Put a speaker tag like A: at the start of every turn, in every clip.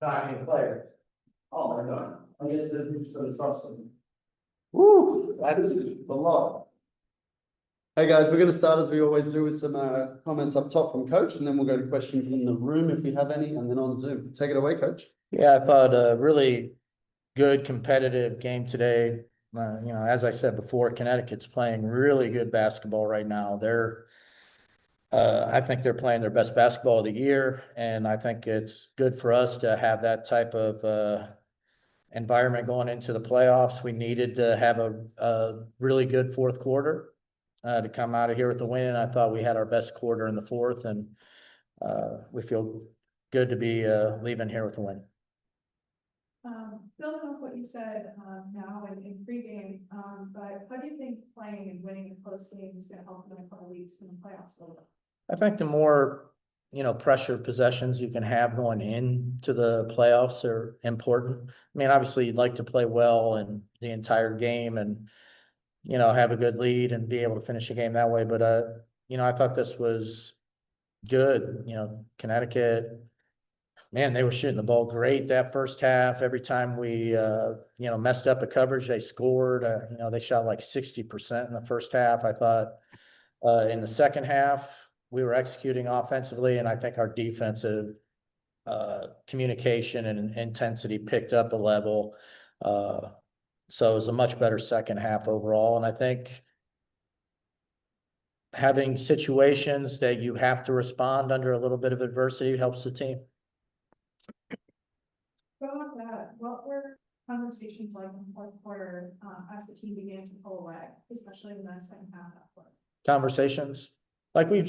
A: Nine players.
B: Oh my God.
A: I guess it's awesome.
B: Woo, that's a lot. Hey guys, we're going to start as we always do with some comments up top from Coach, and then we'll go to questions in the room if we have any, and then on Zoom. Take it away, Coach.
C: Yeah, I thought a really good competitive game today. As I said before, Connecticut's playing really good basketball right now. I think they're playing their best basketball of the year, and I think it's good for us to have that type of environment going into the playoffs. We needed to have a really good fourth quarter to come out of here with the win. I thought we had our best quarter in the fourth, and we feel good to be leaving here with a win.
D: Building off what you said now in pregame, but how do you think playing and winning in close games is going to help in a couple weeks when the playoffs go?
C: I think the more, pressure possessions you can have going into the playoffs are important. I mean, obviously you'd like to play well in the entire game and, have a good lead and be able to finish a game that way. But, I thought this was good. Connecticut, man, they were shooting the ball great that first half. Every time we, messed up a coverage, they scored. They shot like 60% in the first half. I thought in the second half, we were executing offensively, and I think our defensive communication and intensity picked up a level. So it was a much better second half overall. And I think having situations that you have to respond under a little bit of adversity helps the team.
D: Go on that. What were conversations like in the fourth quarter as the team began to pull away, especially in the second half of that quarter?
C: Conversations. Like we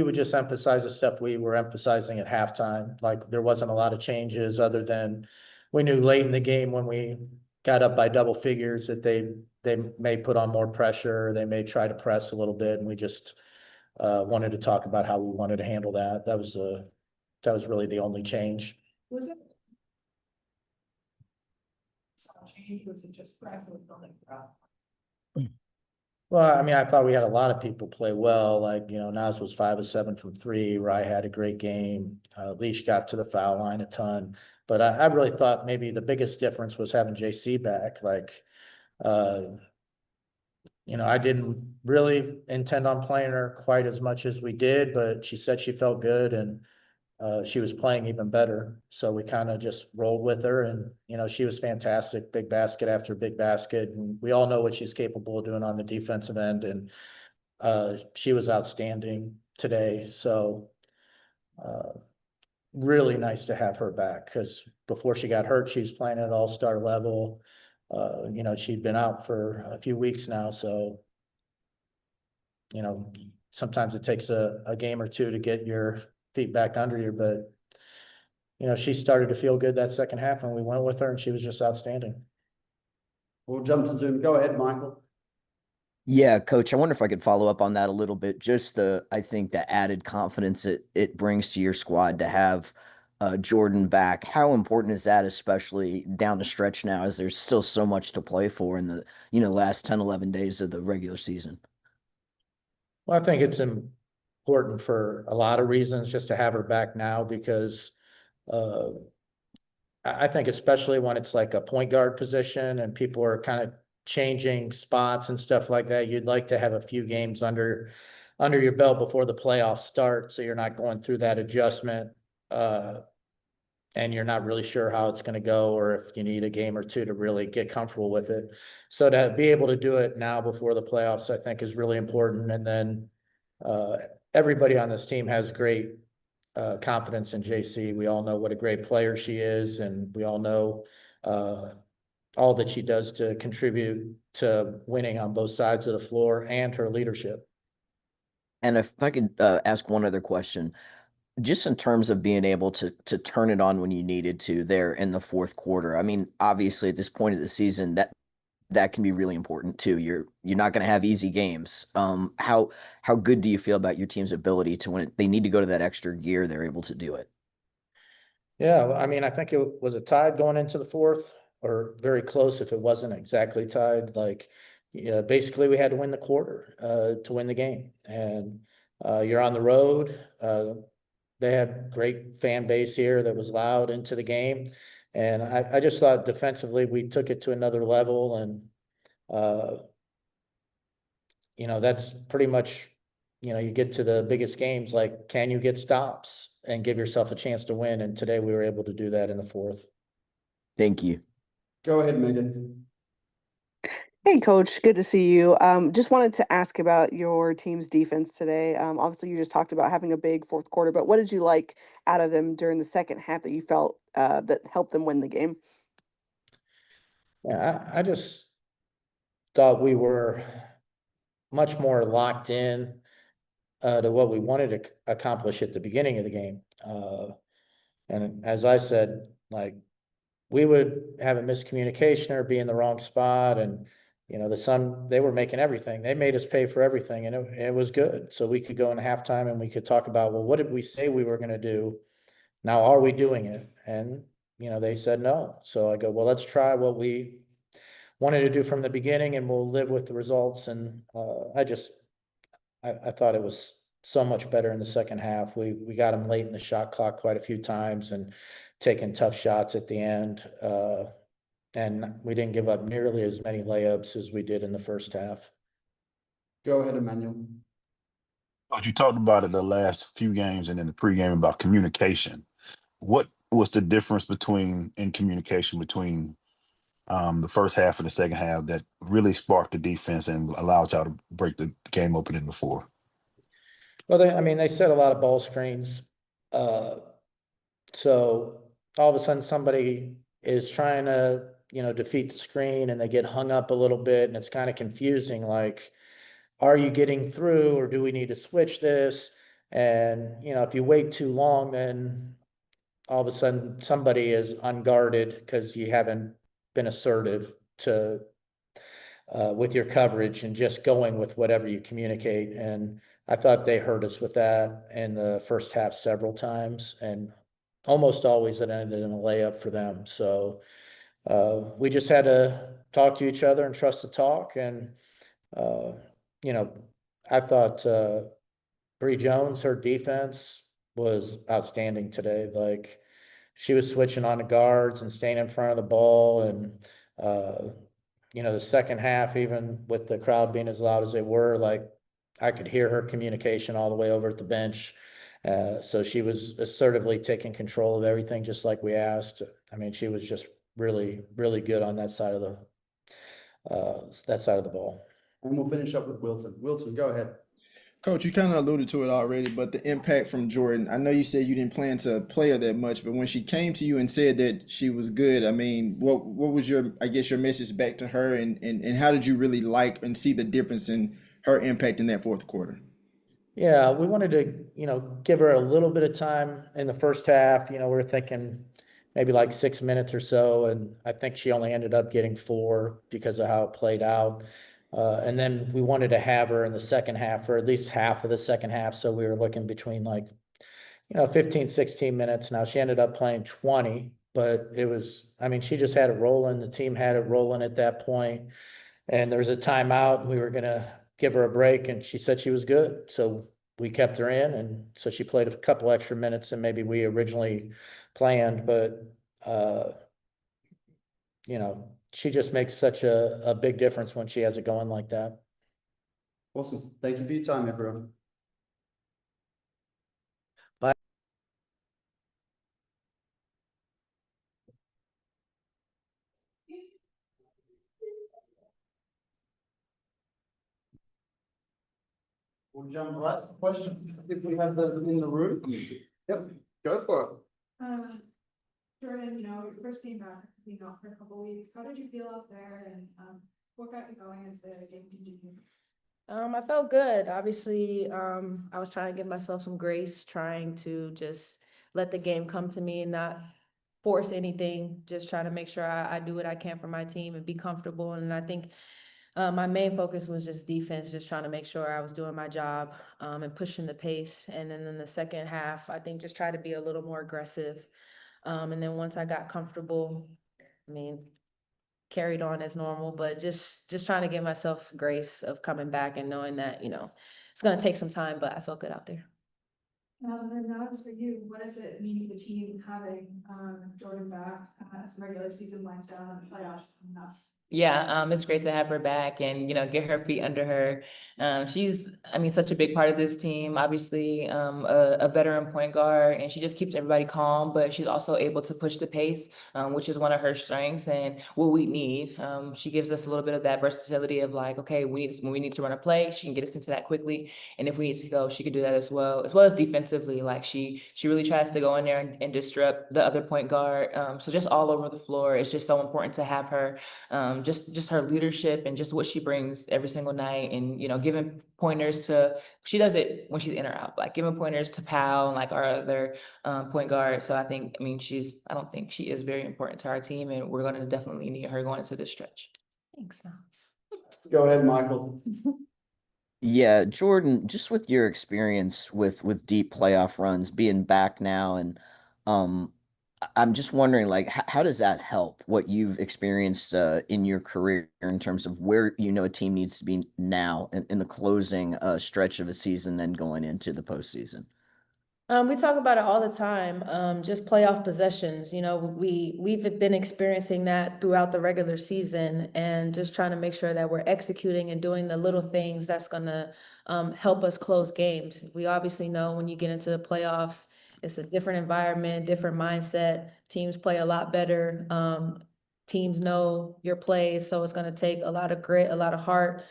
C: would just emphasize the stuff we were emphasizing at halftime. Like there wasn't a lot of changes other than we knew late in the game when we got up by double figures that they may put on more pressure. They may try to press a little bit. And we just wanted to talk about how we wanted to handle that. That was really the only change.
D: Was it change? Was it just gradually building up?
C: Well, I mean, I thought we had a lot of people play well. Like, Nas was 5 of 7 from 3. Rye had a great game. Leash got to the foul line a ton. But I really thought maybe the biggest difference was having JC back. Like, I didn't really intend on playing her quite as much as we did, but she said she felt good and she was playing even better. So we kind of just rolled with her and, she was fantastic, big basket after big basket. And we all know what she's capable of doing on the defensive end. And she was outstanding today. So really nice to have her back because before she got hurt, she was playing at all-star level. She'd been out for a few weeks now. So, sometimes it takes a game or two to get your feet back under you, but she started to feel good that second half and we went with her and she was just outstanding.
B: We'll jump to Zoom. Go ahead, Michael.
E: Yeah, Coach, I wonder if I could follow up on that a little bit. Just I think the added confidence it brings to your squad to have Jordin back. How important is that, especially down the stretch now, as there's still so much to play for in the, last 10, 11 days of the regular season?
C: Well, I think it's important for a lot of reasons just to have her back now because I think especially when it's like a point guard position and people are kind of changing spots and stuff like that, you'd like to have a few games under your belt before the playoffs start so you're not going through that adjustment and you're not really sure how it's going to go or if you need a game or two to really get comfortable with it. So to be able to do it now before the playoffs, I think is really important. And then everybody on this team has great confidence in JC. We all know what a great player she is, and we all know all that she does to contribute to winning on both sides of the floor and her leadership.
E: And if I could ask one other question, just in terms of being able to turn it on when you needed to there in the fourth quarter. I mean, obviously at this point of the season, that can be really important too. You're not going to have easy games. How good do you feel about your team's ability to, when they need to go to that extra gear, they're able to do it?
C: Yeah, I mean, I think it was a tied going into the fourth, or very close if it wasn't exactly tied. Like, basically we had to win the quarter to win the game, and you're on the road. they had great fan base here that was loud into the game. And I just thought defensively, we took it to another level and, that's pretty much, you get to the biggest games, like, can you get stops and give yourself a chance to win? And today we were able to do that in the fourth.
E: Thank you.
B: Go ahead, Megan.
F: Hey, Coach, good to see you. Just wanted to ask about your team's defense today. Obviously, you just talked about having a big fourth quarter, but what did you like out of them during the second half that you felt that helped them win the game?
C: Yeah, I just thought we were much more locked in to what we wanted to accomplish at the beginning of the game. And as I said, like, we would have a miscommunication or be in the wrong spot. And, they were making everything. They made us pay for everything, and it was good. So we could go in halftime and we could talk about, well, what did we say we were going to do? Now, are we doing it? And, they said no. So I go, well, let's try what we wanted to do from the beginning and we'll live with the results. And I thought it was so much better in the second half. We got them late in the shot clock quite a few times and taking tough shots at the end. And we didn't give up nearly as many layups as we did in the first half.
B: Go ahead, Emmanuel.
G: But you talked about it the last few games and in the pregame about communication. What was the difference in communication between the first half and the second half that really sparked the defense and allowed y'all to break the game open in the fourth?
C: Well, they set a lot of ball screens. So all of a sudden somebody is trying to, defeat the screen and they get hung up a little bit and it's kind of confusing. Like, are you getting through or do we need to switch this? And, if you wait too long, then all of a sudden somebody is unguarded because you haven't been assertive to with your coverage and just going with whatever you communicate. And I thought they hurt us with that in the first half several times, and almost always it ended in a layup for them. So we just had to talk to each other and trust the talk. And I thought Bree Jones, her defense was outstanding today. Like, she was switching on the guards and staying in front of the ball. And, the second half, even with the crowd being as loud as they were, like, I could hear her communication all the way over at the bench. So she was assertively taking control of everything, just like we asked. I mean, she was just really, really good on that side of the ball.
B: And we'll finish up with Wilson. Wilson, go ahead.
H: Coach, you kind of alluded to it already, but the impact from Jordin. I know you said you didn't plan to play her that much, but when she came to you and said that she was good, I mean, what was your message back to her, and how did you really like and see the difference in her impact in that fourth quarter?
C: Yeah, we wanted to, give her a little bit of time in the first half. We were thinking maybe like 6 minutes or so, and I think she only ended up getting 4 because of how it played out. And then we wanted to have her in the second half for at least half of the second half. So we were looking between 15, 16 minutes. Now she ended up playing 20, but she just had it rolling. The team had it rolling at that point. And there was a timeout and we were going to give her a break and she said she was good. So we kept her in. And so she played a couple extra minutes than maybe we originally planned, but, she just makes such a big difference when she has it going like that.
B: Awesome. Thank you for your time, everyone.
C: Bye.
B: We'll jump right to questions if we have them in the room. Yep, go for it.
D: Jordin, your first game back, being out for a couple weeks, how did you feel out there, and what got you going as the game continued?
I: I felt good. Obviously, I was trying to give myself some grace, trying to just let the game come to me and not force anything, just trying to make sure I do what I can for my team and be comfortable. And I think my main focus was just defense, just trying to make sure I was doing my job and pushing the pace. And then in the second half, I think just try to be a little more aggressive. And then once I got comfortable, carried on as normal, but just trying to give myself grace of coming back and knowing that, it's going to take some time, but I felt good out there.
D: And now it's for you, what does it mean for the team having, Jordin back, as the regular season winds down and the playoffs coming up?
J: Yeah, it's great to have her back and, get her feet under her. She's, I mean, such a big part of this team, obviously, a veteran point guard, and she just keeps everybody calm, but she's also able to push the pace, which is one of her strengths and what we need. She gives us a little bit of that versatility of like, okay, when we need to run a play, she can get us into that quickly. And if we need to go, she can do that as well as defensively. Like she really tries to go in there and disrupt the other point guard. So just all over the floor, it's just so important to have her. Just her leadership and just what she brings every single night, and giving pointers to, she does it when she's in or out, like giving pointers to Pal and like our other point guard. So I don't think she is very important to our team, and we're going to definitely need her going into this stretch.
I: Thanks, Miles.
B: Go ahead, Michael.
E: Yeah, Jordan, just with your experience with deep playoff runs, being back now, and I'm just wondering, like, how does that help what you've experienced in your career in terms of where a team needs to be now in the closing stretch of a season, then going into the postseason?
I: We talk about it all the time, just playoff possessions. We've been experiencing that throughout the regular season, and just trying to make sure that we're executing and doing the little things that's gonna help us close games. We obviously know when you get into the playoffs, it's a different environment, different mindset. Teams play a lot better. Teams know your plays, so it's gonna take a lot of grit, a lot of heart.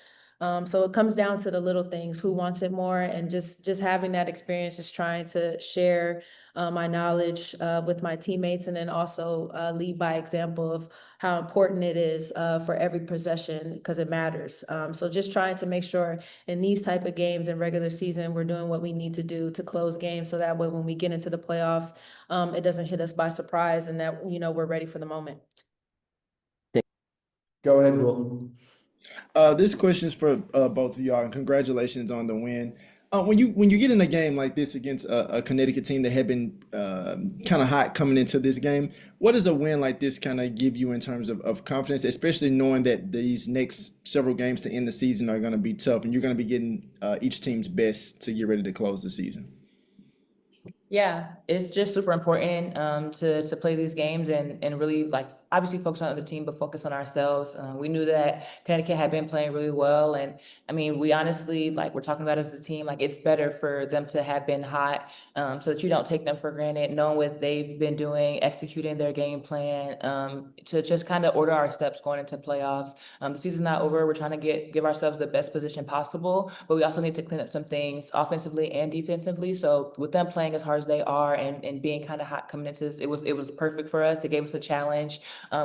I: So it comes down to the little things, who wants it more, and just having that experience, just trying to share my knowledge with my teammates, and then also lead by example of how important it is for every possession, because it matters. So just trying to make sure in these type of games in regular season, we're doing what we need to do to close games, so that way when we get into the playoffs, it doesn't hit us by surprise, and that we're ready for the moment.
B: Go ahead, Will.
H: This question is for both of y'all, and congratulations on the win. When you get in a game like this against a Connecticut team that had been kind of hot coming into this game, what does a win like this kind of give you in terms of confidence, especially knowing that these next several games to end the season are going to be tough, and you're going to be getting each team's best to get ready to close the season?
J: Yeah, it's just super important to play these games and really like obviously focus on the team, but focus on ourselves. We knew that Connecticut had been playing really well, and I mean, we honestly like we're talking about as a team, like it's better for them to have been hot, so that you don't take them for granted, knowing what they've been doing, executing their game plan, to just kind of order our steps going into playoffs. The season's not over. We're trying to give ourselves the best position possible, but we also need to clean up some things offensively and defensively. So with them playing as hard as they are and being kind of hot coming into this, it was perfect for us. It gave us a challenge,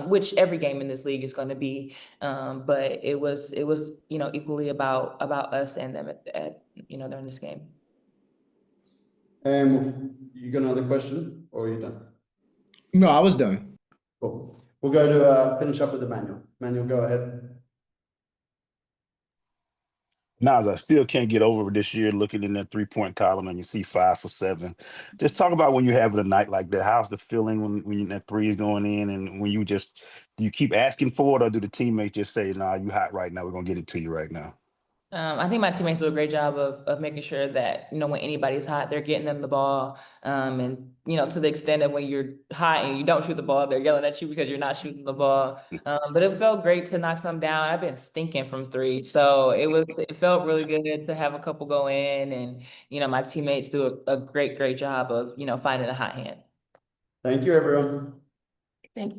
J: which every game in this league is going to be. But it was equally about us and them during this game.
B: You got another question, or are you done?
H: No, I was done.
B: Cool. We'll go to finish up with Emmanuel. Emmanuel, go ahead.
G: Nas, I still can't get over this year looking in that 3-point column and you see 5 for 7. Just talk about when you have a night like that. How's the feeling when that three is going in, and when do you keep asking for it, or do the teammates just say, "Nah, you hot right now. We're gonna get it to you right now"?
J: I think my teammates do a great job of making sure that, when anybody's hot, they're getting them the ball. And, to the extent that when you're hot and you don't shoot the ball, they're yelling at you because you're not shooting the ball. But it felt great to knock some down. I've been stinking from three. So it felt really good to have a couple go in, and, my teammates do a great job of, finding a hot hand.
B: Thank you, everyone.
J: Thank you.